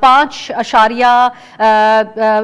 5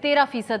13%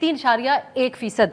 3.1%।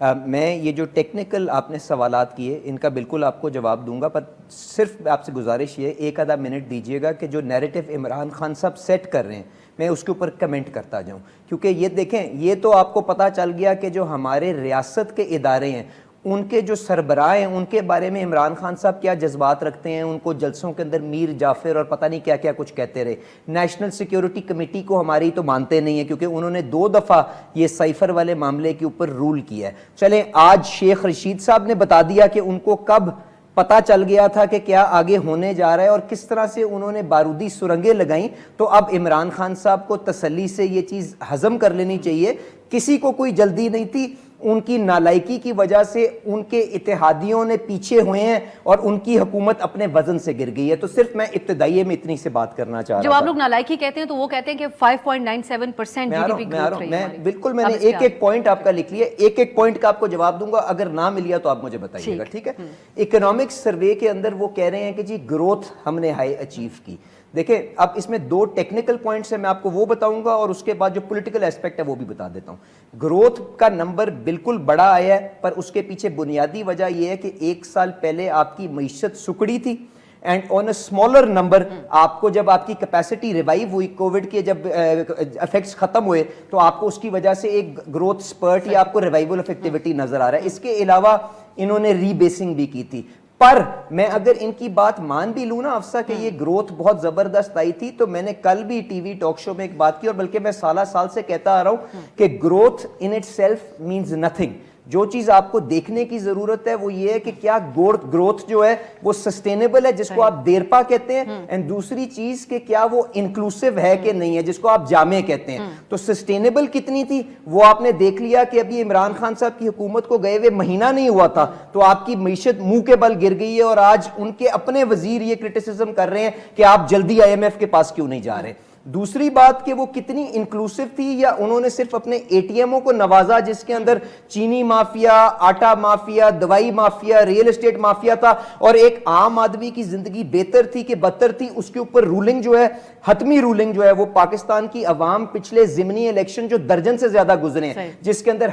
میں یہ جو ٹیکنیکل آپ نے سوالات کیے ان کا بالکل آپ کو جواب دوں گا، پر صرف آپ سے گزارش یہ ایک آدھا منٹ دیجیے گا کہ جو نیریٹو عمران خان صاحب سیٹ کر رہے ہیں میں اس کے اوپر کمنٹ کرتا جاؤں، کیونکہ یہ دیکھیں یہ تو آپ کو پتہ چل گیا کہ جو ہمارے ریاست کے ادارے ہیں ان کے جو سربراہ ہیں ان کے بارے میں عمران خان صاحب کیا جذبات رکھتے ہیں، ان کو جلسوں کے اندر میر جعفر اور پتہ نہیں کیا کیا کچھ کہتے رہے۔ نیشنل سیکیورٹی کمیٹی کو ہماری تو مانتے نہیں ہیں کیونکہ انہوں نے 2 دفعہ یہ سائفر والے معاملے کے اوپر رول کیا ہے۔ چلیں آج شیخ رشید صاحب نے بتا دیا کہ ان کو کب پتہ چل گیا تھا کہ کیا آگے ہونے جا رہا ہے اور کس طرح سے انہوں نے بارودی سرنگیں لگائیں، تو اب عمران خان صاحب کو تسلی سے یہ چیز ہضم کر لینی چاہیے، کسی کو کوئی جلدی نہیں تھی، ان کی نالائکی کی وجہ سے ان کے اتحادیوں نے پیچھے ہوئے ہیں اور ان کی حکومت اپنے وزن سے گر گئی ہے۔ تو صرف میں ابتدائیے میں اتنی سے بات کرنا چاہ رہا تھا۔ جب آپ لوگ نالائکی کہتے ہیں تو وہ کہتے ہیں کہ 5.97% جی ڈی پی گروتھ رہی ہے۔ بالکل میں نے ایک پوائنٹ آپ کا لکھ لیا، ایک پوائنٹ کا آپ کو جواب دوں گا، اگر نہ ملیا تو آپ مجھے بتائیے گا، ٹھیک ہے؟ اکنامک سروے کے اندر وہ کہہ رہے ہیں کہ جی گروتھ ہم نے ہائی اچیو کی۔ دیکھیں اب اس میں 2 ٹیکنیکل پوائنٹس ہیں، میں آپ کو وہ بتاؤں گا اور اس کے بعد جو پولیٹیکل ایسپیکٹ ہے وہ بھی بتا دیتا ہوں۔ گروتھ کا نمبر بالکل بڑا آیا ہے، پر اس کے پیچھے بنیادی وجہ یہ ہے کہ 1 سال پہلے آپ کی معیشت سکڑی تھی، and on a smaller number آپ کو جب آپ کی کیپیسٹی ریوائیو ہوئی، کووڈ کے جب افیکٹس ختم ہوئے تو آپ کو اس کی وجہ سے ایک گروتھ سپرٹ یا آپ کو ریوائیول آف ایکٹیویٹی نظر آ رہا ہے۔ اس کے علاوہ انہوں نے ری بیسنگ بھی کی تھی، پر میں اگر ان کی بات مان بھی لوں نا افسا کہ یہ گروتھ بہت زبردست آئی تھی، تو میں نے کل بھی ٹی وی ٹاک شو میں ایک بات کی اور بلکہ میں سالہ سال سے کہتا آ رہا ہوں کہ growth in itself means nothing. جو چیز آپ کو دیکھنے کی ضرورت ہے وہ یہ ہے کہ کیا گروتھ جو ہے وہ سسٹینیبل ہے جس کو آپ دیرپا کہتے ہیں، اینڈ دوسری چیز کہ کیا وہ انکلوسیو ہے کہ نہیں ہے جس کو آپ جامع کہتے ہیں۔ تو سسٹینیبل کتنی تھی وہ آپ نے دیکھ لیا کہ ابھی عمران خان صاحب کی حکومت کو گئے ہوئے مہینہ نہیں ہوا تھا تو آپ کی معیشت منہ کے بل گر گئی ہے، اور آج ان کے اپنے وزیر یہ کرٹیسزم کر رہے ہیں کہ آپ جلدی IMF کے پاس کیوں نہیں جا رہے۔ دوسری بات کہ وہ کتنی انکلوسیو تھی، یا انہوں نے صرف اپنے ATMوں کو نوازا جس کے اندر چینی مافیا، آٹا مافیا، دوائی مافیا، ریل اسٹیٹ مافیا تھا، اور ایک عام آدمی کی زندگی بہتر تھی کہ بدتر تھی اس کے اوپر رولنگ جو ہے، حتمی رولنگ جو ہے وہ پاکستان کی عوام پچھلے ضمنی الیکشن جو درجن سے زیادہ گزرے ہیں جس کے اندر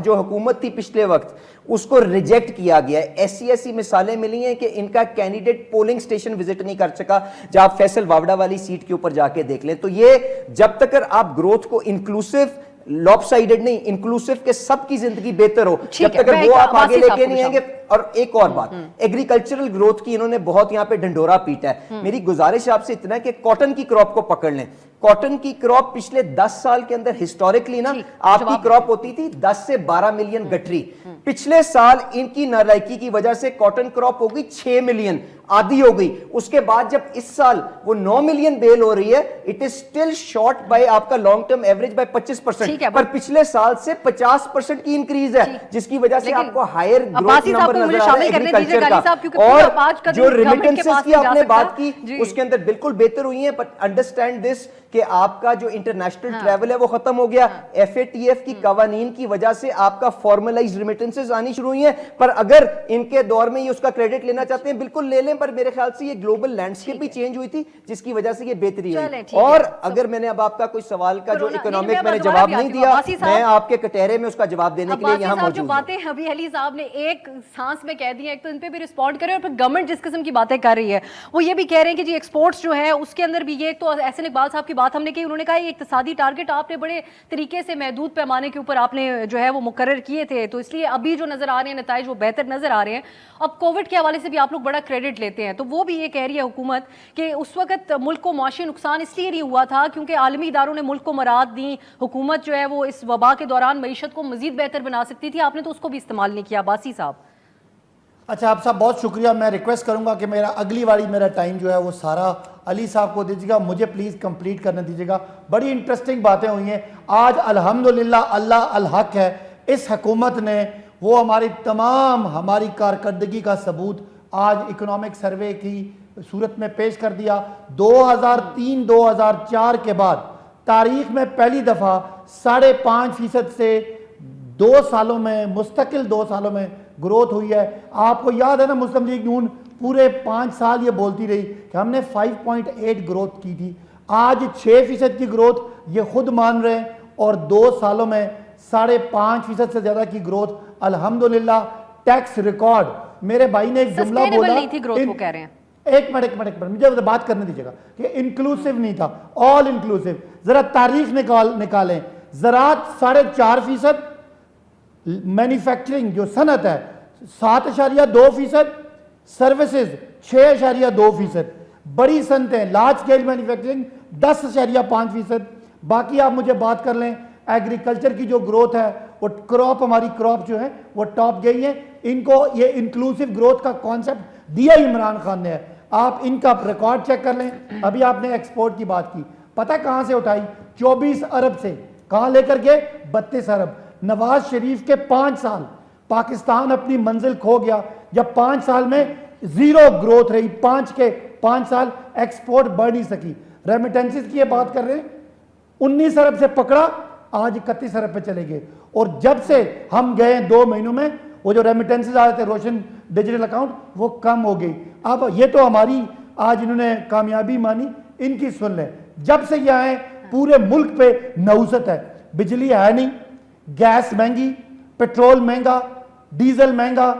جو حکومت تھی پچھلے وقت اس کو ریجیکٹ کیا گیا ہے۔ ایسی مثالیں ملی ہیں کہ ان کا کینڈیڈیٹ پولنگ سٹیشن وزٹ نہیں کر سکا، جب آپ فیصل واوڈا والی سیٹ کے اوپر جا کے دیکھ لیں۔ تو یہ جب تک آپ گروتھ کو انکلوسیو لاپ سائیڈڈ نہیں، انکلوسیو کے سب کی زندگی بہتر ہو، جب تک وہ آپ آگے لے کے نہیں آئیں گے۔ اور ایک اور بات ایگریکلچرل گروتھ کی انہوں نے بہت یہاں پہ ڈنڈورا پیٹا ہے، میری گزارش آپ سے اتنا ہے کہ کاٹن کی کراپ کو پکڑ لیں۔ کاٹن کی کراپ پچھلے 10 سال کے اندر ہسٹوریکلی نا آپ کی کراپ ہوتی تھی 10 سے 12 ملین گٹری، پچھلے سال ان کی نالائکی کی وجہ سے کاٹن کراپ ہو گئی 6 ملین، آدھی ہو گئی۔ اس کے بعد جب اس سال وہ 9 ملین بیل ہو رہی ہے، it is still short by آپ کا لانگ ٹرم ایوریج بائی 25%، پر پچھلے سال سے 50% کی انکریز ہے جس کی وجہ سے آپ کو ہائر گروتھ نمبر نظر آ رہا ہے ایگریکلچر کا۔ اور جو ریمیٹنسز کی آپ نے بات کی اس کے اندر بالکل بہتر ہوئی ہیں، بٹ انڈرسٹینڈ دس کہ آپ کا جو انٹرنیشنل ٹریول ہے وہ ختم ہو گیا، FATF کی قوانین کی وجہ سے آپ کا فارملائز ریمیٹنسز آنی شروع ہوئی ہیں، پر اگر ان کے دور میں یہ اس کا کریڈٹ لینا چاہتے ہیں بالکل لے لیں، پر میرے خیال سے یہ گلوبل لینڈسکیپ بھی چینج ہوئی تھی جس کی وجہ سے یہ بہتری ہوئی۔ اور اگر میں نے اب آپ کا کوئی سوال کا جو اکنامک میں نے جواب نہیں دیا، میں آپ کے کٹہرے میں اس کا جواب دینے کے لیے یہاں موجود ہوں۔ باتیں ابھی علی صاحب نے ایک سانس میں کہہ دی ہیں، ایک تو ان پہ بھی رسپونڈ کریں، اور پھر گورنمنٹ جس قسم کی باتیں کر رہی ہے وہ یہ بھی کہہ رہے ہیں کہ جی ایکسپورٹس جو ہے اس کے اندر بھی یہ تو احسن اقبال صاحب کی بات ہم نے کی، انہوں نے کہا یہ اقتصادی ٹارگٹ آپ نے بڑے طریقے سے محدود پیمانے کے اوپر آپ نے جو ہے وہ مقرر کیے تھے، تو اس لیے ابھی جو نظر آ رہے ہیں نتائج وہ بہتر نظر آ رہے ہیں۔ اب کووڈ کے حوالے سے بھی آپ لوگ بڑا کریڈٹ لیتے ہیں، تو وہ بھی یہ کہہ رہی ہے حکومت کہ اس وقت ملک کو معاشی نقصان اس لیے نہیں ہوا تھا کیونکہ عالمی اداروں نے ملک کو مراعات دیں، حکومت جو ہے وہ اس وبا کے دوران معیشت کو مزید بہتر بنا سکتی تھی، آپ نے تو اس کو بھی استعمال نہیں کیا۔ باسی صاحب اچھا آپ صاحب بہت شکریہ، میں ریکویسٹ کروں گا کہ اگلی باری میرا ٹائم جو ہے وہ سارا علی صاحب کو دیجیے گا، مجھے پلیز کمپلیٹ کرنے دیجیے گا۔ بڑی انٹرسٹنگ باتیں ہوئی ہیں آج، الحمدللہ اللہ الحق ہے، اس حکومت نے وہ ہماری کارکردگی کا ثبوت آج اکنامک سروے کی صورت میں پیش کر دیا۔ 2003-2004 کے بعد تاریخ میں پہلی دفعہ 5.5% سے 2 سالوں میں مستقل 2 سالوں میں گروتھ ہوئی ہے۔ آپ کو یاد ہے نا مسلم لیگ نون پورے 5 سال یہ بولتی رہی کہ ہم نے 5.8 گروتھ کی تھی، آج 6% کی گروتھ یہ خود مان رہے ہیں، اور 2 سالوں میں 5.5% سے زیادہ کی گروتھ الحمدللہ. ٹیکس ریکارڈ, میرے بھائی نے ایک جملہ بولا, نہیں تھی گروتھ, وہ کہہ رہے ہیں. ایک منٹ مجھے بات کرنے دیجیے گا, کہ انکلوسیو نہیں تھا, آل انکلوسیو. ذرا تاریخ نکالیں. زراعت 4.5%, مینوفیکچرنگ جو صنعت ہے 7.2%, سروسز 6.2%, بڑی صنعتیں لارج اسکیل مینوفیکچرنگ 10.5%. باقی آپ مجھے بات کر لیں ایگریکلچر کی جو گروتھ ہے, وہ ہماری کراپ جو ہے وہ ٹاپ گئی ہیں. ان کو یہ انکلوسیو گروتھ کا کانسیپٹ دیا عمران خان نے ہے. آپ ان کا ریکارڈ چیک کر لیں. ابھی آپ نے ایکسپورٹ کی بات کی, پتہ کہاں سے اٹھائی؟ 24 ارب سے کہاں لے کر گئے؟ 32 ارب. نواز شریف کے 5 سال پاکستان اپنی منزل کھو گیا جب 5 سال میں زیرو گروتھ رہی. 5 سال ایکسپورٹ بڑھ نہیں سکی. ریمیٹنسز کی یہ بات کر رہے ہیں, 19 ارب سے پکڑا, آج 31 ارب پہ چلے گئے. اور جب سے ہم گئے 2 مہینوں میں وہ جو ریمیٹنسز آ رہے تھے روشن ڈیجیٹل اکاؤنٹ, وہ کم ہو گئی. اب یہ تو ہماری آج انہوں نے کامیابی مانی, ان کی سن لیں. جب سے یہ آئے پورے ملک پہ نوسط ہے. بجلی ہے نہیں, گیس مہنگی, پیٹرول مہنگا, ڈیزل مہنگا,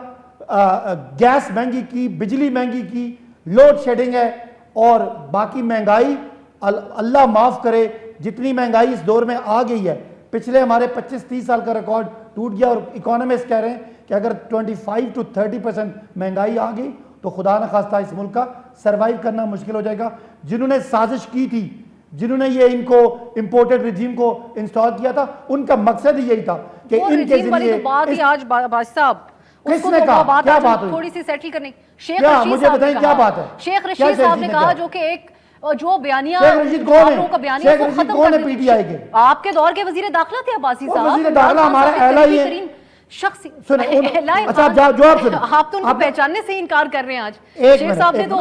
گیس مہنگی کی, بجلی مہنگی کی, لوڈ شیڈنگ ہے, اور باقی مہنگائی اللہ معاف کرے جتنی مہنگائی اس دور میں آ گئی ہے. پچھلے ہمارے 25-30 سال کا ریکارڈ ٹوٹ گیا, اور اکانومسٹ کہہ رہے ہیں کہ اگر 25 to 30% مہنگائی آ گئی تو خدا نخواستہ اس ملک کا سروائیو کرنا مشکل ہو جائے گا. جنہوں نے سازش کی تھی, جنہوں نے یہ ان کو امپورٹڈ رجیم کو انسٹال کیا تھا, ان کا مقصد ہی یہی تھا کہ ان کے ذریعے بات ہی آج باز صاحب کس نے کہا, کیا بات ہوئی, تھوڑی سی سیٹل کرنے. شیخ کیا رشید مجھے صاحب بتائیں نے کیا کہا, بات ہے, شیخ رشید صاحب نے کہا جو کہ ایک جو بیانیہ شیخ رشید کون ہے پی ٹی آئی کے؟ آپ کے دور کے وزیر داخلہ تھے عباسی صاحب. وزیر داخلہ ہمارا اعلیٰ ہی ہے شخص. اچھا جواب سنیں, آپ تو ان کو پہچاننے سے انکار کر رہے ہیں آج. شیخ صاحب نے تو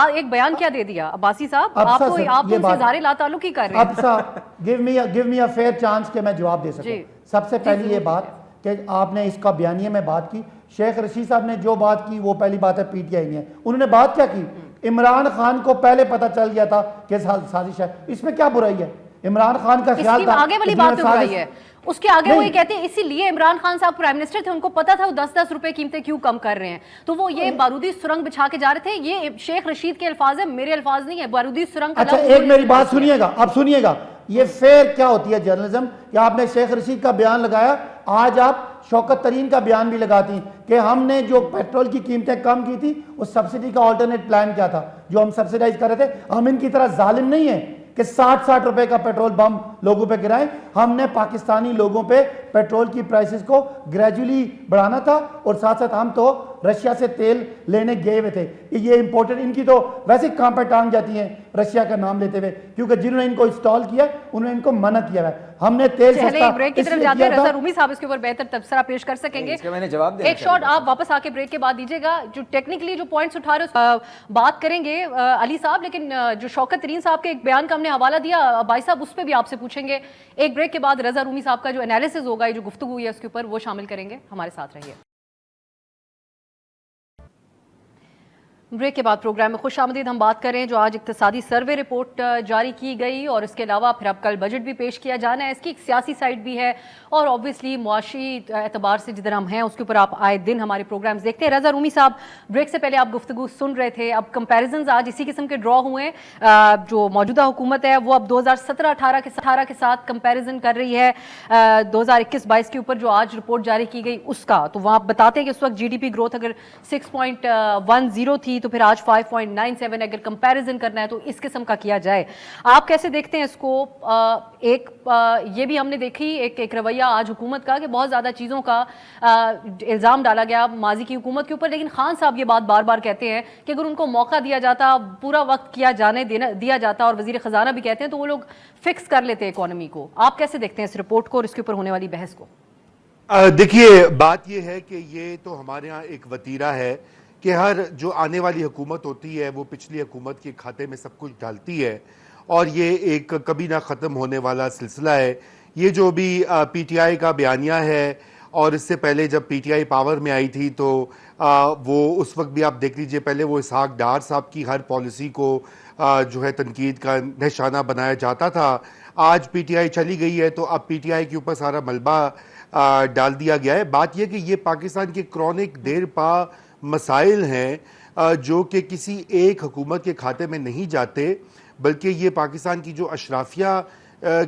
ایک بیان کیا دے دیا عباسی صاحب, آپ تو ان سے اظہار لا تعلق ہی کر رہے ہیں. اب صاحب give me a fair chance کہ میں جواب دے سکوں. سب سے پہلی یہ بات کہ آپ نے اس کا بیانیہ میں بات کی, شیخ رشید صاحب نے جو بات کی وہ پہلی بات ہے پی ٹی آئی نے. انہوں نے بات کیا کی, عمران خان کو پہلے پتہ چل گیا تھا کہ سازش ہے. اس میں کیا برائی ہے؟ عمران خان کا خیال تھا, آگے والی بات تو برائی ہے, اس کے آگے وہ یہ کہتے ہیں اسی لیے عمران خان صاحب پرائم منسٹر تھے, ان کو پتا تھا وہ 10-10 روپے قیمتیں کیوں کم کر رہے ہیں, تو وہ یہ بارودی سرنگ بچھا کے جا رہے تھے. یہ شیخ رشید کے الفاظ ہیں, میرے الفاظ نہیں ہے. بارودی سرنگ. اچھا ایک میری بات سنیے گا, اب سنیے گا, یہ فیر کیا ہوتی ہے جرنلزم, کہ آپ نے شیخ رشید کا بیان لگایا, آج آپ شوکت ترین کا بیان بھی لگاتی کہ ہم نے جو پیٹرول کی قیمتیں کم کی تھی وہ سبسڈی کا آلٹرنیٹ پلان کیا تھا جو ہم سبسڈائز کر رہے تھے. ہم ان کی طرح ظالم نہیں ہیں کہ 60 روپے کا پیٹرول بم لوگوں پہ گرائیں. ہم نے پاکستانی لوگوں پہ پیٹرول کی پرائسز کو گریجولی بڑھانا تھا, اور ساتھ ساتھ ہم تو رشیا سے تیل لینے گئے ہوئے تھے. یہ امپورٹنٹ, ان کی تو ویسے کام پہ ٹانگ جاتی ہیں رشیا کا نام لیتے ہوئے, کیونکہ جنہوں نے ان کو انسٹال کیا انہوں نے ان کو منع کیا ہے. ہم نے تیل سستا بریک کی طرف جاتے ہیں, رضا رومی صاحب اس کے اوپر بہتر تبصرہ پیش کر سکیں گے. ایک شارٹ آپ واپس آ کے بریک کے بعد دیجیے گا. جو ٹیکنیکلی جو پوائنٹس اٹھا رہے بات کریں گے علی صاحب, لیکن جو شوکت ترین صاحب کے ایک بیان کا ہم نے حوالہ دیا بھائی صاحب, اس پہ بھی آپ سے پوچھیں گے. ایک بریک کے بعد رضا رومی صاحب کا جو انالیسز ہوگا, جو گفتگو ہوئی ہے اس کے اوپر, وہ شامل کریں گے. ہمارے ساتھ رہیے. بریک کے بعد پروگرام میں خوش آمدید. ہم بات کریں جو آج اقتصادی سروے رپورٹ جاری کی گئی, اور اس کے علاوہ پھر اب کل بجٹ بھی پیش کیا جانا ہے. اس کی ایک سیاسی سائڈ بھی ہے, اور اوبویسلی معاشی اعتبار سے جدھر ہم ہیں اس کے اوپر آپ آئے دن ہمارے پروگرامز دیکھتے ہیں. رضا رومی صاحب, بریک سے پہلے آپ گفتگو سن رہے تھے, اب کمپیریزنز آج اسی قسم کے ڈرا ہوئے ہیں. جو موجودہ حکومت ہے وہ اب 2017-18 کے ساتھ کمپیریزن کر رہی ہے 2021-22 کے اوپر جو آج رپورٹ جاری کی گئی اس کا. تو وہاں بتاتے ہیں کہ اس وقت جی ڈی پی گروتھ اگر 6.10 تھی تو پھر آج 5.97. اگر کمپیریزن کرنا ہے تو اس قسم کا کیا جائے. آپ کیسے دیکھتے ہیں اس کو؟ ایک یہ بھی ہم نے دیکھی ایک رویہ آج حکومت کا کہ بہت زیادہ چیزوں کا الزام ڈالا گیا ماضی کی حکومت کے اوپر, لیکن خان صاحب یہ بات بار بار کہتے ہیں کہ اگر ان کو موقع دیا جاتا, پورا وقت دیا جاتا, اور وزیر خزانہ بھی کہتے ہیں تو وہ لوگ فکس کر لیتے اکانومی کو. آپ کیسے دیکھتے ہیں اس رپورٹ کو اور اس کے اوپر ہونے والی بحث کو؟ دیکھیے بات یہ ہے کہ یہ تو ہمارے ہاں ایک وتیرہ ہے کہ ہر جو آنے والی حکومت ہوتی ہے وہ پچھلی حکومت کے کھاتے میں سب کچھ ڈالتی ہے, اور یہ ایک کبھی نہ ختم ہونے والا سلسلہ ہے. یہ جو بھی پی ٹی آئی کا بیانیہ ہے, اور اس سے پہلے جب پی ٹی آئی پاور میں آئی تھی تو وہ اس وقت بھی آپ دیکھ لیجئے، پہلے وہ اسحاق ڈار صاحب کی ہر پالیسی کو جو ہے تنقید کا نشانہ بنایا جاتا تھا. آج پی ٹی آئی چلی گئی ہے تو اب پی ٹی آئی کے اوپر سارا ملبہ ڈال دیا گیا ہے. بات یہ کہ یہ پاکستان کے کرونک دیر پا مسائل ہیں جو کہ کسی ایک حکومت کے کھاتے میں نہیں جاتے، بلکہ یہ پاکستان کی جو اشرافیہ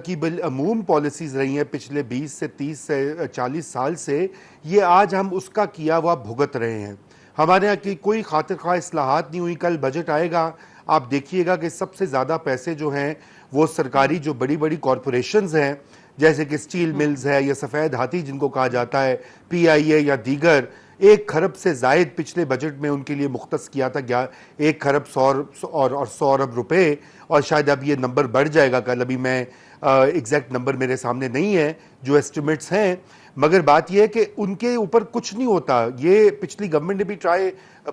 کی بالعموم پالیسیز رہی ہیں پچھلے 20 سے 30 سے 40 سال سے، یہ آج ہم اس کا کیا ہوا بھگت رہے ہیں. ہمارے یہاں کی کوئی خاطر خواہ اصلاحات نہیں ہوئی. کل بجٹ آئے گا، آپ دیکھیے گا کہ سب سے زیادہ پیسے جو ہیں وہ سرکاری جو بڑی بڑی کارپوریشنز ہیں جیسے کہ سٹیل ملز ہے یا سفید ہاتھی جن کو کہا جاتا ہے، پی آئی اے یا دیگر، 1 کھرب سے زائد پچھلے بجٹ میں ان کے لیے مختص کیا تھا، 1 کھرب 100 ارب روپے، اور شاید اب یہ نمبر بڑھ جائے گا کل. ابھی میں ایگزیکٹ نمبر میرے سامنے نہیں ہے جو ایسٹیمیٹس ہیں، مگر بات یہ ہے کہ ان کے اوپر کچھ نہیں ہوتا. یہ پچھلی گورنمنٹ نے بھی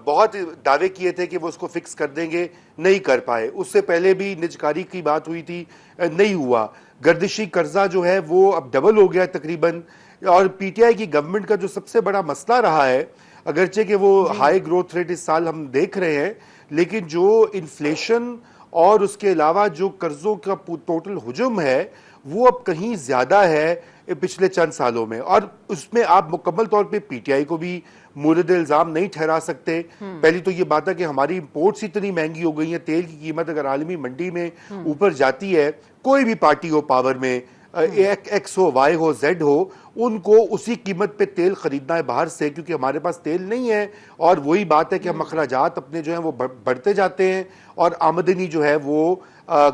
بہت دعوے کیے تھے کہ وہ اس کو فکس کر دیں گے، نہیں کر پائے. اس سے پہلے بھی نجکاری کی بات ہوئی تھی، نہیں ہوا. گردشی قرضہ جو ہے وہ اب ڈبل ہو گیا تقریباً. اور پی ٹی آئی کی گورنمنٹ کا جو سب سے بڑا مسئلہ رہا ہے، اگرچہ کہ وہ ہائی گروتھ ریٹ اس سال ہم دیکھ رہے ہیں، لیکن جو انفلیشن اور اس کے علاوہ جو قرضوں کا ٹوٹل حجم ہے وہ اب کہیں زیادہ ہے پچھلے چند سالوں میں. اور اس میں آپ مکمل طور پہ پی ٹی آئی کو بھی مورد الزام نہیں ٹھہرا سکتے. پہلی تو یہ بات ہے کہ ہماری امپورٹس اتنی مہنگی ہو گئی ہیں، تیل کی قیمت اگر عالمی منڈی میں اوپر جاتی ہے، کوئی بھی پارٹی ہو پاور میں، ایکس ہو، وائی ہو، زیڈ ہو، ان کو اسی قیمت پہ تیل خریدنا ہے باہر سے، کیونکہ ہمارے پاس تیل نہیں ہے. اور وہی بات ہے کہ ہم اخراجات اپنے جو ہیں وہ بڑھتے جاتے ہیں اور آمدنی جو ہے وہ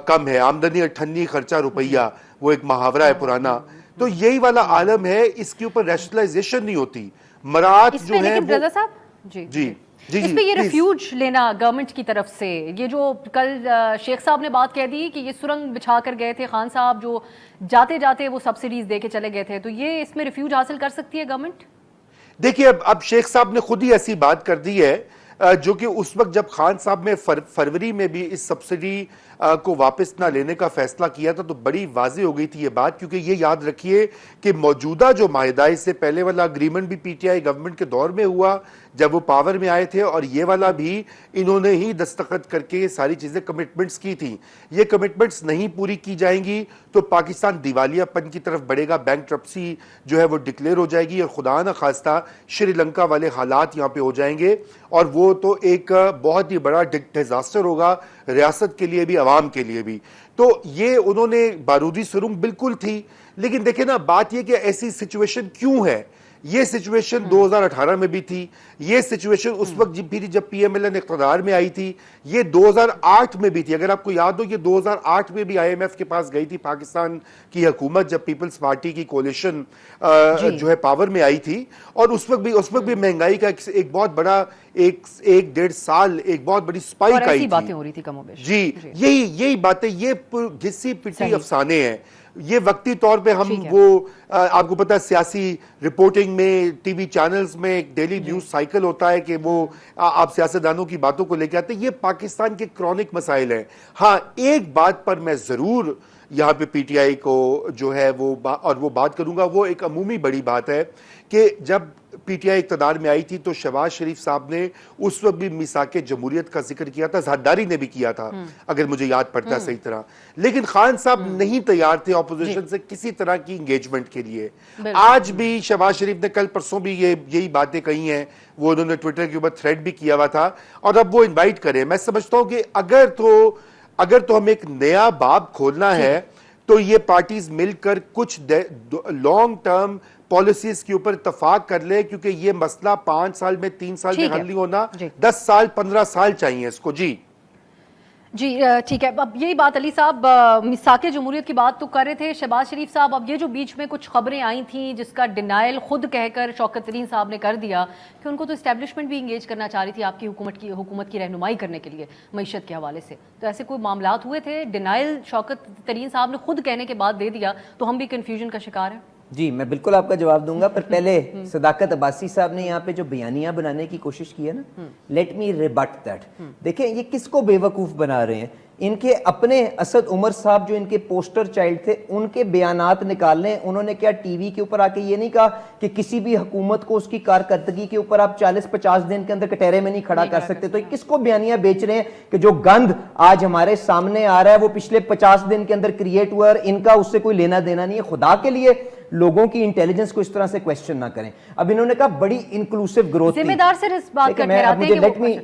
کم ہے. آمدنی 98 خرچہ روپیہ، وہ ایک محاورہ ہے پرانا. تو یہی والا عالم ہے، اس کے اوپر ریشنلائزیشن نہیں ہوتی. مراعات جو ہے لیکن رضا صاحب جی اس پہ یہ ریفیوج لینا گورنمنٹ کی طرف سے، یہ جو کل شیخ صاحب نے بات کہہ دی کہ یہ سرنگ بچھا کر گئے تھے خان صاحب، جو جاتے جاتے وہ سبسڈیز دے کے چلے گئے تھے، تو یہ اس میں ریفیوج حاصل کر سکتی ہے گورنمنٹ؟ دیکھیے اب شیخ صاحب نے خود ہی ایسی بات کر دی ہے، جو کہ اس وقت جب خان صاحب میں فروری میں بھی اس سبسڈی کو واپس نہ لینے کا فیصلہ کیا تھا تو بڑی واضح ہو گئی تھی یہ بات. کیونکہ یہ یاد رکھیے کہ موجودہ جو معاہدہ، اس سے پہلے والا اگریمنٹ بھی پی ٹی آئی گورنمنٹ کے دور میں ہوا جب وہ پاور میں آئے تھے، اور یہ والا بھی انہوں نے ہی دستخط کر کے یہ ساری چیزیں کمٹمنٹس کی تھیں. یہ کمٹمنٹس نہیں پوری کی جائیں گی تو پاکستان دیوالیہ پن کی طرف بڑھے گا، بینکرپسی جو ہے وہ ڈکلیئر ہو جائے گی، اور خدا نہ خواستہ شری لنکا والے حالات یہاں پہ ہو جائیں گے. اور وہ تو ایک بہت ہی بڑا ڈیزاسٹر ہوگا ریاست کے لیے بھی، عوام کے لیے بھی. تو یہ انہوں نے بارودی سرنگ بالکل تھی. لیکن دیکھیں نا، بات یہ کہ ایسی سچویشن کیوں ہے؟ یہ سچویشن 2018 میں بھی تھی، یہ سچویشن اس وقت جب پی ایم ایل این اقتدار میں آئی تھی، یہ 2008 میں بھی تھی. اگر آپ کو یاد ہو، یہ 2008 میں بھی آئی ایم ایف کے پاس گئی تھی پاکستان کی حکومت، جب پیپلز پارٹی کی کولیشن جو ہے پاور میں آئی تھی. اور اس وقت بھی مہنگائی کا ایک بہت بڑا 1.5 سال ایک بہت بڑی سپائک آئی تھی. باتیں ہو رہی تھی کم و بیش. جی یہی باتیں، یہ گھسی پٹی افسانے ہیں. یہ وقتی طور پہ ہم وہ آپ کو پتا ہے سیاسی رپورٹنگ میں ٹی وی چینلز میں ایک ڈیلی نیوز سائیکل ہوتا ہے کہ وہ آپ سیاستدانوں کی باتوں کو لے کے آتے ہیں. یہ پاکستان کے کرونک مسائل ہیں. ہاں ایک بات پر میں ضرور یہاں پہ پی ٹی آئی کو جو ہے وہ بات کروں گا، وہ ایک عمومی بڑی بات ہے کہ جب پی ٹی آئی اقتدار میں آئی تھی تو شہباز شریف صاحب نے اس وقت بھی میثاق جمہوریت کا ذکر کیا تھا، زرداری نے بھی کیا تھا اگر مجھے یاد پڑتا ہے صحیح طرح. لیکن خان صاحب نہیں تیار تھے اپوزیشن سے کسی طرح کی انگیجمنٹ کے لیے. آج بھی شہباز شریف نے کل پرسوں بھی یہی باتیں کہی ہیں، وہ انہوں نے ٹویٹر کے اوپر تھریڈ بھی کیا ہوا تھا، اور اب وہ انوائٹ کریں. میں سمجھتا ہوں کہ اگر تو ہمیں ایک نیا باب کھولنا ہے تو یہ پارٹیز مل کر کچھ لانگ ٹرم پالیسیز کے اوپر اتفاق کر لے، کیونکہ یہ مسئلہ 5 سال میں 3 سال میں حل نہیں ہونا، 10 سال 15 سال چاہیے اس کو. جی ٹھیک ہے. اب یہی بات علی صاحب میثاق جمہوریت کی بات تو کر رہے تھے شہباز شریف صاحب. اب یہ جو بیچ میں کچھ خبریں آئی تھیں جس کا ڈینائل خود کہہ کر شوکت ترین صاحب نے کر دیا کہ ان کو تو اسٹیبلشمنٹ بھی انگیج کرنا چاہ رہی تھی آپ کی حکومت کی رہنمائی کرنے کے لیے معیشت کے حوالے سے، تو ایسے کوئی معاملات ہوئے تھے؟ ڈینائل شوکت ترین صاحب نے خود کہنے کے بعد دے دیا تو ہم بھی کنفیوژن کا شکار ہیں. جی میں بالکل آپ کا جواب دوں گا، پر پہلے صداقت عباسی صاحب نے یہاں پہ جو بیانیہ بنانے کی کوشش کی ہے نا، لیٹ می ریبٹ دیٹ. دیکھیں یہ کس کو بے وقوف بنا رہے ہیں؟ ان کے اپنے اسد عمر صاحب جو ان کے پوسٹر چائلڈ تھے، ان کے بیانات نکالنے. انہوں نے کیا ٹی وی کے اوپر آ کے یہ نہیں کہا کہ کسی بھی حکومت کو اس کی کارکردگی کے اوپر آپ 40-50 دن کے اندر کٹہرے میں نہیں کھڑا کر سکتے. تو کس کو بیانیہ بیچ رہے ہیں کہ جو گند آج ہمارے سامنے آ رہا ہے وہ پچھلے 50 دن کے اندر کریٹ ہوا اور ان کا اس سے کوئی لینا دینا نہیں ہے. خدا کے لیے لوگوں کی انٹیلیجنس کو اس طرح سے کویسچن نہ کریں. اب انہوں نے کہا بڑی انکلوسیو گروتھ تھی. ذمہ دار سے اس بات کا ٹھہراتے ہیں کہ لیٹ می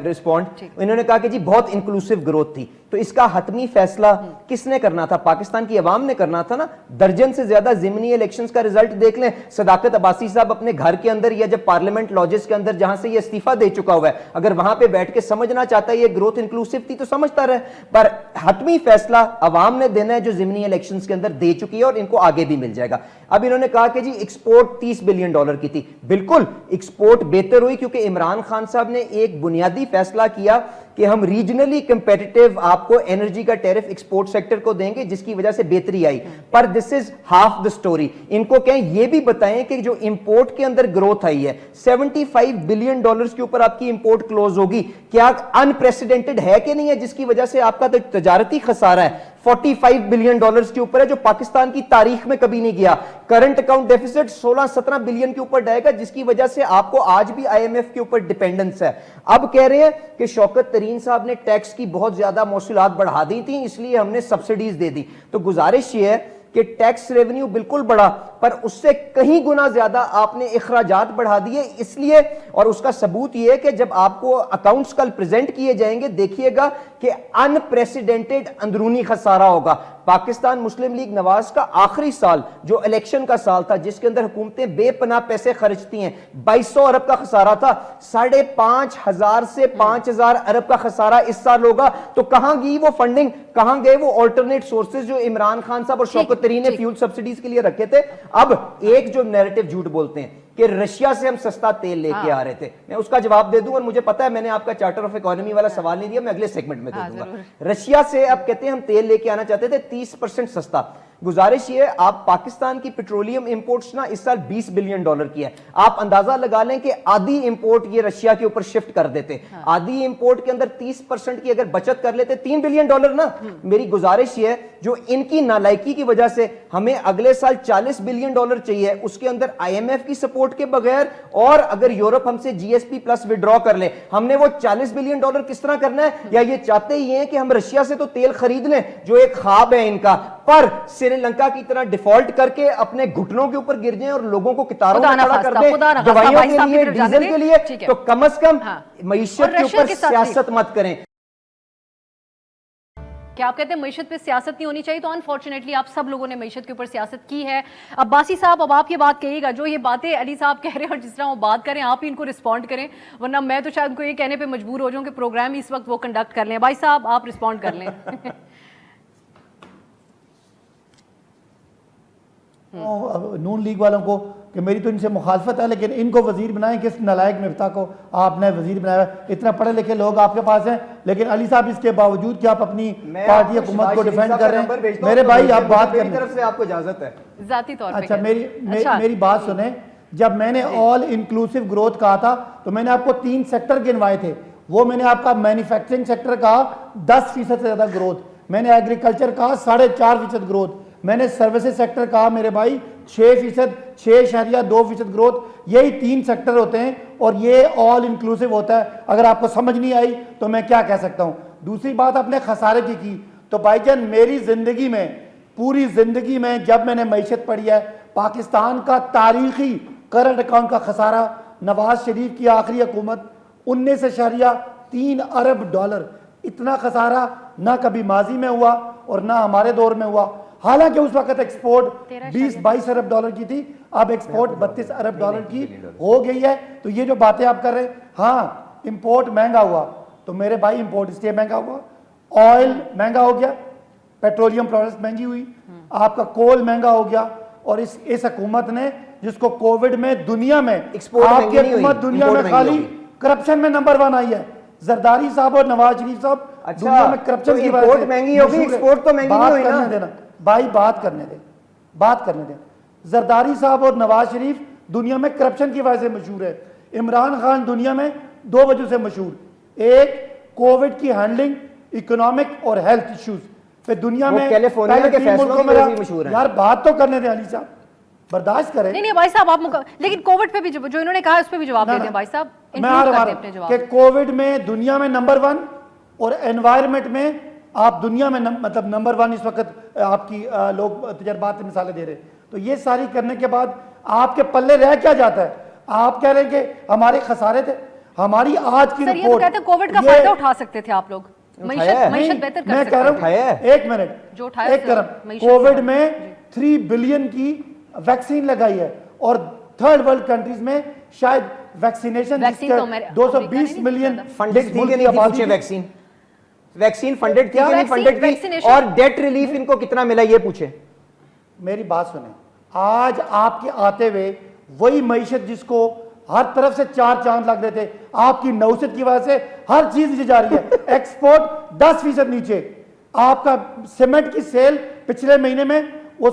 ریسپونڈ. انہوں نے کہا کہ جی بہت انکلوسیو گروتھ تھی. تو اس کا حتمی فیصلہ کس نے کرنا تھا؟ پاکستان کی عوام نے کرنا تھا نا. درجن سے زیادہ ضمنی الیکشنز کا رزلٹ دیکھ لیں. صداقت عباسی صاحب اپنے گھر کے اندر یا جب پارلیمنٹ لاجز کے اندر جہاں سے یہ استعفیٰ دے چکا ہوا ہے، اگر وہاں پہ بیٹھ کے سمجھنا چاہتا ہے یہ گروتھ انکلوسیو تھی تو سمجھتا رہے. پر حتمی فیصلہ عوام نے دینا ہے جو ضمنی الیکشنز کے اندر دے چکی ہے، اور ان کو آگے بھی مل جائے گا. اب انہوں نے کہا کہ جی ایکسپورٹ $30 بلین کی تھی. بالکل ایکسپورٹ بہتر ہوئی کیونکہ عمران خان صاحب نے ایک بنیادی فیصلہ کیا کہ ہم ریجنلی کمپیٹیٹیو آپ کو انرجی کا ٹیرف ایکسپورٹ سیکٹر کو دیں گے، جس کی وجہ سے بہتری آئی. پر دس از ہاف دا سٹوری. ان کو کہیں یہ بھی بتائیں کہ جو امپورٹ کے اندر گروتھ آئی ہے $75 بلین کے اوپر آپ کی امپورٹ کلوز ہوگی، کیا ان پریسیڈنٹڈ ہے کہ نہیں ہے، جس کی وجہ سے آپ کا تجارتی خسارہ ہے $45 بلین کے اوپر ہے جو پاکستان کی تاریخ میں کبھی نہیں گیا. کرنٹ اکاؤنٹ ڈیفیسٹ 16-17 بلین کے اوپر جائے گا، جس کی وجہ سے آپ کو آج بھی آئی ایم ایف کے اوپر ڈیپینڈنس ہے. اب کہہ رہے ہیں کہ شوکت ترین صاحب نے ٹیکس کی بہت زیادہ موصولات بڑھا دی تھیں اس لیے ہم نے سبسڈیز دے دی. تو گزارش یہ ہے کہ ٹیکس ریونیو بالکل بڑھا، پر اس سے کہیں گنا زیادہ آپ نے اخراجات بڑھا دیے. اس لیے، اور اس کا ثبوت یہ ہے کہ جب آپ کو اکاؤنٹس کل پریزنٹ کیے جائیں گے دیکھیے گا کہ ان پریسیڈنٹڈ اندرونی خسارہ ہوگا. پاکستان مسلم لیگ نواز کا آخری سال جو الیکشن کا سال تھا، جس کے اندر حکومتیں بے پناہ پیسے خرچتی ہیں، 2200 ارب کا خسارہ تھا. 5,500 سے 5,000 ارب کا خسارہ اس سال ہوگا. تو کہاں گئی وہ فنڈنگ، کہاں گئے وہ آلٹرنیٹ سورسز جو عمران خان صاحب اور شوکت ترین نے فیول سبسڈیز کے لیے رکھے تھے؟ اب ایک جو نیریٹو جھوٹ بولتے ہیں کہ رشیا سے ہم سستا تیل لے کے آ رہے تھے، میں اس کا جواب دے دوں. اور مجھے پتا ہے میں نے آپ کا چارٹر آف اکانومی والا سوال نہیں دیا، میں اگلے سیگمنٹ میں دے دوں گا. رشیا سے اب کہتے ہیں ہم تیل لے کے آنا چاہتے تھے 30% سستا. گزارش یہ ہے آپ پاکستان کی پیٹرولیم امپورٹس نا اس سال $20 بلین کی ہے. آپ اندازہ لگا لیں کہ آدھی امپورٹ یہ رشیا کے اوپر شفٹ کر دیتے. آدھی امپورٹ کے اندر 30% کی اگر بچت کر لیتے $3 بلین نا. میری گزارش یہ ہے جو ان کی نالائکی کی وجہ سے ہمیں اگلے سال $40 بلین چاہیے، اس کے اندر آئی ایم ایف کی سپورٹ کے بغیر، اور اگر یورپ ہم سے جی ایس پی پلس وڈرا کر لے، ہم نے وہ $40 بلین کس طرح کرنا ہے؟ یا یہ چاہتے ہی ہیں کہ ہم رشیا سے تو تیل خرید لیں جو ایک خواب ہے ان کا، پر سری لنکا کی طرح ڈیفالٹ کر کے اپنے گھٹنوں کے اوپر گر جائیں اور لوگوں کو کتاروں میں کھڑا کر دیں دوائیوں کے لیے، ڈیزل کے لیے. تو کم از کم معیشت کے اوپر سیاست مت کریں. کیا آپ کہتے ہیں معیشت پہ سیاست نہیں ہونی چاہیے؟ تو انفارچونیٹلی آپ سب لوگوں نے معیشت کے اوپر سیاست کی ہے. عباسی صاحب اب آپ یہ بات کہیے گا، جو یہ باتیں علی صاحب کہہ رہے ہیں اور جس طرح وہ بات کریں آپ ہی ان کو رسپونڈ کریں، ورنہ میں تو شاید ان کو یہ کہنے پہ مجبور ہو جاؤں کہ پروگرام ہی اس وقت وہ کنڈکٹ کر لیں. بھائی صاحب آپ رسپونڈ کر لیں. نون لیگ والوں کو کہ میری تو ان سے مخالفت ہے، لیکن ان کو وزیر بنائیں. کس نالائق مفتاح کو آپ نے وزیر بنایا؟ اتنا پڑھے لکھے لوگ آپ کے پاس ہیں، لیکن علی صاحب اس کے باوجود کہ آپ اپنی پارٹی حکومت کو ڈیفینڈ کر رہے ہیں. میرے بھائی آپ بات کریں، طرف سے آپ کو اجازت ہے ذاتی طور پہ. اچھا میری بات سنیں. جب میں نے آل انکلوسیو گروتھ کہا تھا تو میں نے آپ کو 3 سیکٹر گنوائے تھے. وہ میں نے آپ کا مینوفیکچرنگ سیکٹر کہا 10% سے زیادہ گروتھ، میں نے ایگریکلچر کہا 4.5% گروتھ، میں نے سروسز سیکٹر کہا میرے بھائی 6%، 6.2% گروتھ. یہی 3 سیکٹر ہوتے ہیں اور یہ آل انکلوسیو ہوتا ہے. اگر آپ کو سمجھ نہیں آئی تو میں کیا کہہ سکتا ہوں. دوسری بات آپ نے خسارے کی تو بھائی جان میری زندگی میں، پوری زندگی میں جب میں نے معیشت پڑھی ہے، پاکستان کا تاریخی کرنٹ اکاؤنٹ کا خسارہ نواز شریف کی آخری حکومت $19.3 ارب. اتنا خسارہ نہ کبھی ماضی میں ہوا اور نہ ہمارے دور میں ہوا. حالانکہ اس وقت ایکسپورٹ 20-22 ارب ڈالر کی تھی، اب ایکسپورٹ 32 ارب ڈالر کی ہو گئی ہے. تو یہ جو باتیں آپ کر رہے ہیں، ہاں امپورٹ مہنگا ہوا تو میرے بھائی امپورٹ اس لیے مہنگا ہوا، آئل مہنگا ہو گیا، پیٹرولیم پروڈکٹس مہنگی ہوئی، آپ کا کول مہنگا ہو گیا. اور اس حکومت نے جس کو کووڈ میں دنیا میں، آپ کی حکومت دنیا میں خالی کرپشن میں نمبر 1 آئی ہے. زرداری صاحب اور نواز شریف صاحب دنیا میں کرپشن کی وجہ سے مہنگی ہوگی، ایکسپورٹ تو مہنگی نہیں ہوئی نا. بھائی بات کرنے دیں. زرداری صاحب اور نواز شریف دنیا میں کرپشن کی وجہ سے مشہور ہے. عمران خان دنیا میں 2 وجہ سے مشہور, ایک کووڈ کی ہینڈلنگ, اکنامک اور ہیلتھ ایشوز. پھر دنیا میں کیلیفورنیا کے فیصلوں کی وجہ سے مشہور ہیں. یار بات تو کرنے دیں علی صاحب, برداشت کریں. نہیں بھائی صاحب آپ لیکن کووڈ پہ بھی جو انہوں نے کہا اس پہ بھی جواب دے دیں بھائی صاحب. میں آ رہا ہوں کہ کووڈ میں دنیا میں نمبر 1 اور انوائرمنٹ میں آپ دنیا میں مطلب نمبر 1 اس وقت آپ کی لوگ تجربات مثالیں دے رہے. تو یہ ساری کرنے کے بعد آپ کے پلے رہ کیا جاتا ہے؟ آپ کہہ رہے ہیں کہ ہمارے خسارے تھے. ہماری آج کی رپورٹ, یہ تو کہتے ہیں کووڈ کا فائدہ اٹھا سکتے تھے آپ لوگ, معیشت بہتر کر سکتے ہیں. ایک منٹ, ایک کرم, کووڈ میں 3 بلین کی ویکسین لگائی ہے اور 3rd ورلڈ کنٹریز میں شاید ویکسینیشن 220 ملین فنڈڈ تھی کہ نہیں تھی, پوچھیں ویکسین فنڈڈ تھی کہ نہیں فنڈڈ تھی, اور ڈیٹ ریلیف ان کو کتنا ملا یہ پوچھیں. میری بات سنیں, آج آپ کے آتے ہوئے وہی معیشت جس کو ہر طرف سے 4 چاند لگ رہے تھے, آپ کی نوسط کی وجہ سے ہر چیز نیچے جا رہی ہے. ایکسپورٹ 10% نیچے, آپ کا سیمنٹ کی سیل پچھلے مہینے میں وہ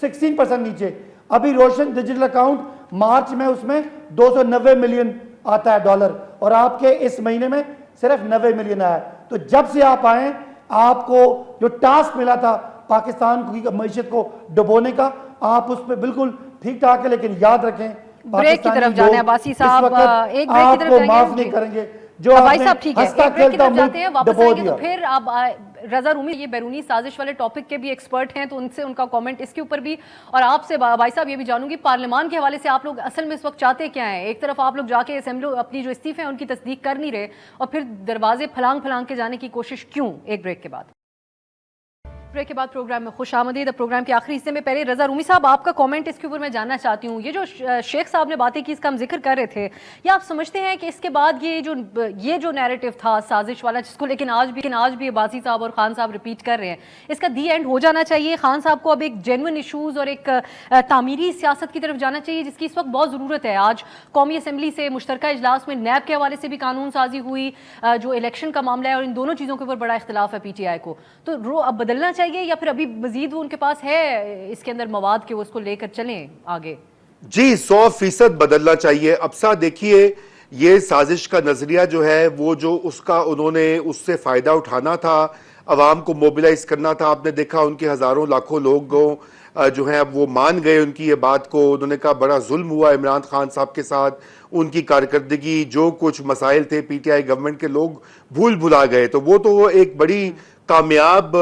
16% نیچے. ابھی روشن ڈیجیٹل اکاؤنٹ مارچ میں اس میں 290 ملین آتا ہے ڈالر, اور آپ کے اس مہینے میں صرف 90 ملین آیا. تو جب سے آپ آئیں آپ کو جو ٹاسک ملا تھا پاکستان کی معیشت کو ڈبونے کا, آپ اس پہ بالکل ٹھیک ٹھاک ہے. لیکن یاد رکھیں بریک کی طرف جانے عباسی صاحب, ایک بریک کی طرف جائیں گے, معاف نہیں کریں گے جو بھائی صاحب. ٹھیک ہے, ایک بریک کی طرف جاتے ہیں, واپس آئیں گے تو پھر اب رضا رومی یہ بیرونی سازش والے ٹاپک کے بھی ایکسپرٹ ہیں, تو ان سے ان کا کامنٹ اس کے اوپر بھی, اور آپ سے بھائی صاحب یہ بھی جانوں گی پارلیمان کے حوالے سے آپ لوگ اصل میں اس وقت چاہتے کیا ہیں؟ ایک طرف آپ لوگ جا کے اسمبلی اپنی جو استعفے ہیں ان کی تصدیق کر نہیں رہے, اور پھر دروازے پھلانگ کے جانے کی کوشش کیوں؟ ایک بریک کے بعد. بریک کے بعد پروگرام میں خوش آمدید. اب پروگرام کے آخری حصے میں پہلے رضا رومی صاحب آپ کا کامنٹ اس کے اوپر میں جاننا چاہتی ہوں. یہ جو شیخ صاحب نے باتیں کی اس کا ہم ذکر کر رہے تھے, یا آپ سمجھتے ہیں کہ اس کے بعد یہ جو نیریٹو تھا سازش والا جس کو لیکن آج بھی عباسی صاحب اور خان صاحب ریپیٹ کر رہے ہیں, اس کا دی اینڈ ہو جانا چاہیے؟ خان صاحب کو اب ایک جینوئن ایشوز اور ایک تعمیری سیاست کی طرف جانا چاہیے جس کی اس وقت بہت ضرورت ہے. آج قومی اسمبلی سے مشترکہ اجلاس میں نیب کے حوالے سے بھی قانون سازی ہوئی, جو الیکشن کا معاملہ ہے, اور ان دونوں چیزوں کے اوپر بڑا اختلاف ہے پی ٹی آئی کو. تو رو اب بدلنا چاہیے یا پھر ابھی مزید وہ ان کے پاس ہے اس کے اندر مواد کہ وہ اس کو لے کر چلیں آگے؟ جی 100% بدلنا چاہیے. ابسا دیکھیے یہ سازش کا نظریہ جو ہے وہ جو اس کا انہوں نے اس سے فائدہ اٹھانا تھا, عوام کو موبیلائز کرنا تھا, آپ نے دیکھا ان کے ہزاروں لاکھوں لوگ جو ہیں اب وہ مان گئے ان کی یہ بات کو. انہوں نے کہا بڑا ظلم ہوا عمران خان صاحب کے ساتھ, ان کی کارکردگی جو کچھ مسائل تھے پی ٹی آئی گورنمنٹ کے لوگ بھلا گئے. تو وہ ایک بڑی کامیاب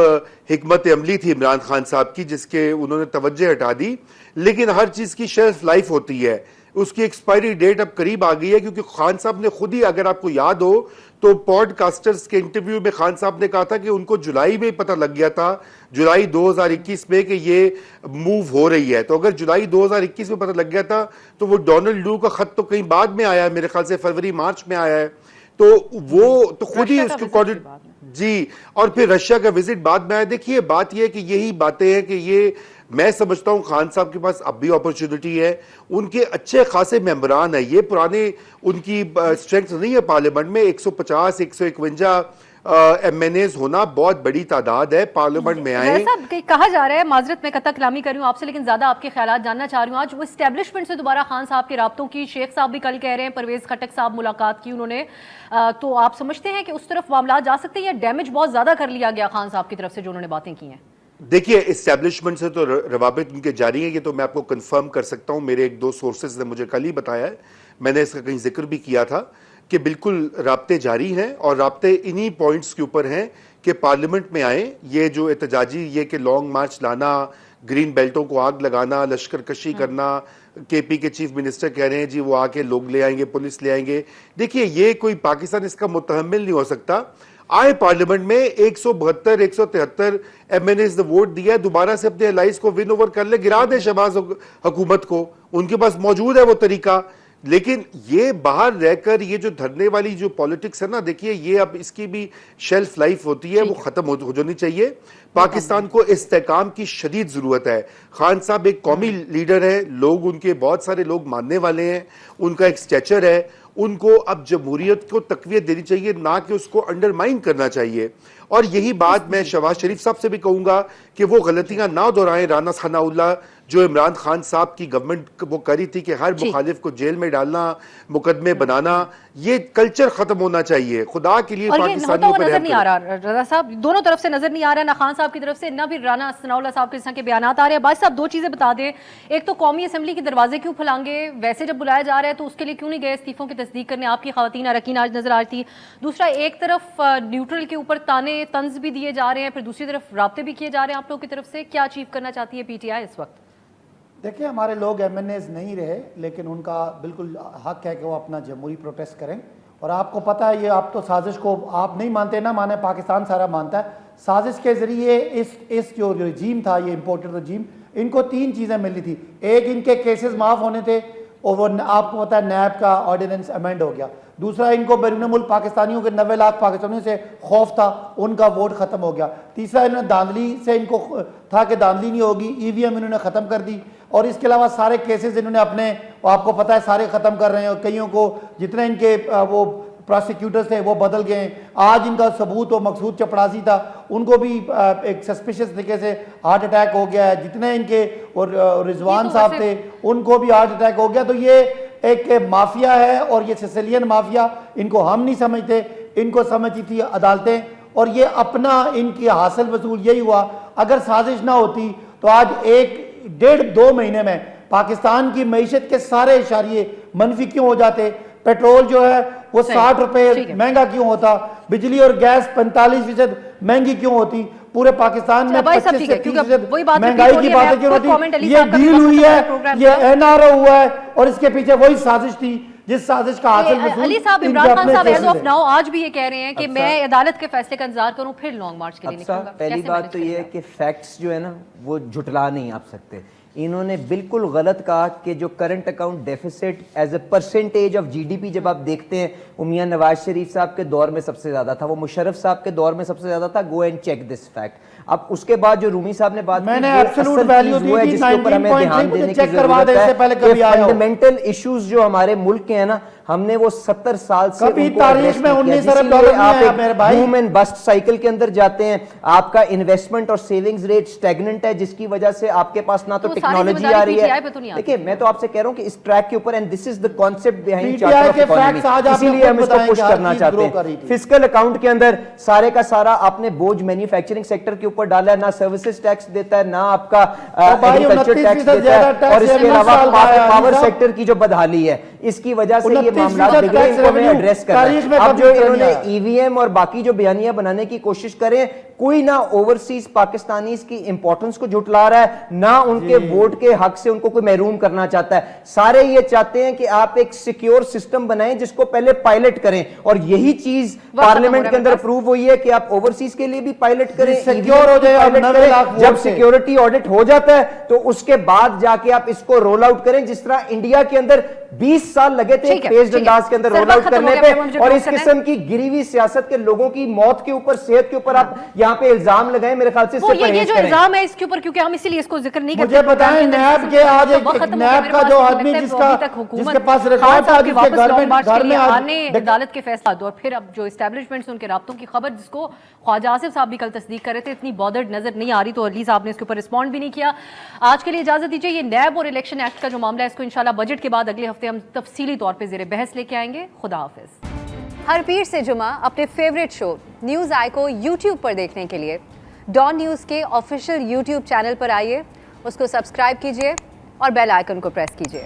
حکمت عملی تھی عمران خان صاحب کی جس کے انہوں نے توجہ ہٹا دی. لیکن ہر چیز کی شیلف لائف ہوتی ہے, اس کی ایکسپائری ڈیٹ اب قریب آ گئی ہے, کیونکہ خان صاحب نے خود ہی, اگر آپ کو یاد ہو تو پوڈ کاسٹرز کے انٹرویو میں خان صاحب نے کہا تھا کہ ان کو جولائی میں پتہ لگ گیا تھا, جولائی 2021 میں, کہ یہ موو ہو رہی ہے. تو اگر جولائی 2021 میں پتہ لگ گیا تھا تو وہ ڈونلڈ لو کا خط تو کہیں بعد میں آیا ہے, میرے خیال سے فروری مارچ میں آیا ہے. تو وہ تو خود ہی اس کو جی, اور پھر رشیا کا وزٹ بعد میں آیا. دیکھیے بات یہ ہے کہ یہی باتیں ہیں کہ یہ میں سمجھتا ہوں خان صاحب کے پاس اب بھی اپرچونٹی ہے, ان کے اچھے خاصے ممبران ہیں, یہ پرانے ان کی اسٹرینگتھ نہیں ہے پارلیمنٹ میں. 150 151 ایم این ایز ہونا بہت بڑی تعداد ہے پارلیمنٹ میں آئے. کہا جا رہا ہے, معذرت میں قطع کلامی کر رہی ہوں آپ سے, لیکن زیادہ آپ کے خیالات جاننا چاہ رہی ہوں. آج وہ اسٹیبلشمنٹ سے دوبارہ خان صاحب کے رابطوں کی, شیخ صاحب بھی کل کہہ رہے ہیں, پرویز خٹک صاحب ملاقات کی انہوں نے, تو آپ سمجھتے ہیں کہ اس طرف معاملات جا سکتے ہیں یا ڈیمیج بہت زیادہ کر لیا گیا خان صاحب کی طرف سے جو انہوں نے باتیں کی ہیں؟ دیکھیے اسٹیبلشمنٹ سے تو روابط ان کے جاری ہیں, یہ تو میں آپ کو کنفرم کر سکتا ہوں. میرے 1-2 سورسز نے مجھے کل ہی بتایا ہے, میں نے اس کا کہیں ذکر بھی کیا تھا کہ بالکل رابطے جاری ہیں, اور رابطے انہی پوائنٹس کے اوپر ہیں کہ پارلیمنٹ میں آئیں. یہ جو احتجاجی یہ کہ لانگ مارچ لانا, گرین بیلٹوں کو آگ لگانا, لشکر کشی کرنا, کے پی کے چیف منسٹر کہہ رہے ہیں جی وہ آ کے لوگ لے آئیں گے, پولیس لے آئیں گے. دیکھیے یہ کوئی پاکستان اس کا متحمل نہیں ہو سکتا. آئے پارلیمنٹ میں 172 173 ایم این ایز نے ووٹ دیا ہے, دوبارہ سے اپنے الائز کو ون اوور کر لے, گرا دے شہباز حکومت کو, ان کے پاس موجود ہے وہ طریقہ. لیکن یہ باہر رہ کر یہ جو دھرنے والی جو پولیٹکس ہے نا, دیکھیے یہ اب اس کی بھی شیلف لائف ہوتی ہے, وہ ختم ہو جانی چاہیے. پاکستان کو استحکام کی شدید ضرورت ہے. خان صاحب ایک قومی لیڈر ہے, لوگ ان کے بہت سارے لوگ ماننے والے ہیں, ان کا ایک سٹیچر ہے, ان کو اب جمہوریت کو تقویت دینی چاہیے, نہ کہ اس کو انڈرمائن کرنا چاہیے. اور یہی بات میں شہباز شریف صاحب سے بھی کہوں گا کہ وہ غلطیاں نہ دہرائیں رانا ثناء اللہ جو عمران خان صاحب کی گورنمنٹ وہ کری تھی کہ ہر مخالف کو جیل میں ڈالنا, مقدمے بنانا, یہ کلچر ختم ہونا چاہیے خدا کے لیے. اور یہ ہوتا ہوا نظر نہیں آ رہا رضا صاحب, دونوں طرف سے نظر نہیں آ رہا, نہ خان صاحب کی طرف سے نہ بھی رانا ثناء اللہ صاحب کے اس طرح کے بیانات آ رہے ہیں. باعث صاحب دو چیزیں بتا دیں, ایک تو قومی اسمبلی کے دروازے کیوں پھلانگے, ویسے جب بلایا جا رہا ہے تو اس کے لیے کیوں نہیں گئے استعفوں کی تصدیق کرنے, آپ کی خواتین اراکین آج نظر آ رہی تھی. دوسرا, ایک طرف نیوٹرل کے اوپر تانے طنز بھی دیے جا رہے ہیں, پھر دوسری طرف رابطے بھی کیے جا رہے ہیں آپ لوگوں کی طرف سے, کیا اچیو کرنا چاہتی ہے پی ٹی آئی اس وقت؟ دیکھیں ہمارے لوگ ایم این ایز نہیں رہے, لیکن ان کا بالکل حق ہے کہ وہ اپنا جمہوری پروٹیسٹ کریں. اور آپ کو پتہ ہے یہ آپ تو سازش کو آپ نہیں مانتے, نہ مانے, پاکستان سارا مانتا ہے. سازش کے ذریعے اس جو رجیم تھا, یہ امپورٹڈ رجیم, ان کو تین چیزیں ملی تھی. ایک, ان کے کیسز معاف ہونے تھے اور وہ آپ کو پتہ ہے نیب کا آرڈیننس امینڈ ہو گیا. دوسرا, ان کو بیرون ملک پاکستانیوں کے 90 لاکھ پاکستانیوں سے خوف تھا, ان کا ووٹ ختم ہو گیا. تیسرا, انہوں نے دھاندلی سے ان کو تھا کہ دھاندلی نہیں ہوگی, ای وی ایم انہوں نے ختم کر دی. اور اس کے علاوہ سارے کیسز انہوں نے اپنے, آپ کو پتہ ہے, سارے ختم کر رہے ہیں. اور کئیوں کو جتنے ان کے وہ پراسیکیوٹرز تھے وہ بدل گئے ہیں. آج ان کا ثبوت و مقصود چپڑاسی تھا, ان کو بھی ایک سسپیشس طریقے سے ہارٹ اٹیک ہو گیا ہے. جتنے ان کے اور رضوان صاحب تھے ان کو بھی ہارٹ اٹیک ہو گیا. تو یہ ایک مافیا ہے, اور یہ سیسیلین مافیا, ان کو ہم نہیں سمجھتے, ان کو سمجھتی تھی عدالتیں. اور یہ اپنا ان کی حاصل وصول یہی ہوا. اگر سازش نہ ہوتی تو آج 1.5-2 مہینے میں پاکستان کی معیشت کے سارے اشاریے منفی کیوں ہو جاتے. پیٹرول جو ہے وہ 60 روپے مہنگا کیوں ہوتا, بجلی اور گیس 45% مہنگی کیوں ہوتی, پورے پاکستان میں 25 سے 30% مہنگائی کی باتیں کیوں ہوتی. یہ ڈیل ہوئی ہے, یہ این آر او ہوا ہے, اور اس کے پیچھے وہی سازش تھی جس سازش کا حاصل وصول. علی صاحب, عمران خان صاحب ایز آف ناؤ آج بھی یہ کہہ رہے ہیں کہ میں عدالت کے فیصلے کا انتظار کروں پھر لانگ مارچ کے لیے نکلوں گا. پہلی بات تو یہ ہے کہ فیکٹس جو ہے نا وہ جھٹلا نہیں آپ سکتے. انہوں نے بالکل غلط کہا کہ جو current account deficit as a percentage of G D P جب آپ دیکھتے ہیں وہ میاں نواز شریف صاحب کے دور میں سب سے زیادہ تھا, وہ مشرف صاحب کے دور میں سب سے زیادہ تھا. Go and check this fact. اب اس کے بعد جو رومی صاحب نے بات کی, میں نے ایبسولوٹ ویلیو دی تھی, جس کے اوپر ہمیں دھیان دینے کی ضرورت ہے کہ فنڈامنٹل ایشوز جو ہمارے ملک کے ہیں نا, ہم نے وہ 70 سال سے کبھی تاریخ میں 19 ارب ڈالر نہیں آیا میرے بھائی. بوم اینڈ بسٹ سائیکل کے اندر جاتے ہیں, آپ کا انویسٹمنٹ اور سیونگز ریٹ سٹیگننٹ ہے, جس کی وجہ سے آپ کے پاس نہ تو ٹیکنالوجی آ رہی ہے. دیکھیں میں تو آپ سے کہہ رہا ہوں کہ اس ٹریک کے اوپر, and this is the concept behind charter of economy, اسی لیے ہم اس کو پش کرنا چاہتے ہیں. فسکل اکاؤنٹ کے اندر سارے کا سارا آپ نے بوجھ مینوفیکچرنگ سیکٹر کے اوپر ڈالا ہے, نہ سروسز ٹیکس دیتا ہے, نہ آپ کا ایگریکلچر ٹیکس دیتا ہے, اور اس کے علاوہ پاور سیکٹر کی جو بدحالی ہے اس کی وجہ سے یہ معاملات بگڑے, ان کو ہمیں ایڈریس کرنا ہے. اب جو انہوں نے ای وی ایم اور باقی جو بیانیاں بنانے کی کوشش کریں, کوئی نہ اوورسیز پاکستانیز کی امپورٹنس کو جھٹلا رہا ہے, نہ ان کے ووٹ کے حق سے ان کو کوئی محروم کرنا چاہتا ہے. سارے یہ چاہتے ہیں کہ آپ ایک سیکیور سسٹم بنائیں جس کو پہلے پائلٹ کریں, اور یہی چیز پارلیمنٹ کے اندر اپروو ہوئی ہے کہ آپ اوورسیز کے لیے بھی پائلٹ کریں, سیکیور ہو جائے. جب سیکیورٹی آڈٹ ہو جاتا ہے تو اس کے بعد جا کے آپ اس کو رول آؤٹ کریں, جس طرح انڈیا کے اندر 20 سال لگے تھے فیزڈ انداز کے اندر رول آؤٹ کرنے پہ. اور اس قسم کی گری ہوئی سیاست کے لوگوں کی موت کے اوپر, صحت کے اوپر آپ یہاں پہ الزام لگائیں, میرے خیال سے اس سے پرہیز کریں. یہ جو الزام ہے اس کے اوپر, کیونکہ ہم اسی لیے اس کو ذکر نہیں کرتے. مجھے بتائیں نیب کے آج ایک نیب کا جو آدمی جس کے پاس ریکارڈ تھا, جس کے گھر میں آنے عدالت کے فیصلہ, اور پھر اب جو اسٹیبلشمنٹس ان کے رابطوں کی خبر جس کو خواجہ آصف صاحب بھی کل تصدیق کر رہے تھے, اتنی بادرڈ نظر نہیں آ رہی, تو علی صاحب نے اس کے اوپر رسپونڈ بھی نہیں کیا. آج کے لیے اجازت دیجیے. یہ نیب اور الیکشن ایکٹ کا جو معاملہ ہے اس کو انشاءاللہ بجٹ کے بعد اگلے ہفتے ہم تفصیلی طور پہ زیر بحث لے کے آئیں گے. خدا حافظ. ہر پیر سے جمعہ اپنے فیوریٹ شو نیوز آئی کو یوٹیوب پر دیکھنے کے لیے ڈان نیوز کے آفیشیل یوٹیوب چینل پر آئیے, اس کو سبسکرائب کیجیے اور بیل آئیکن کو پریس کیجیے.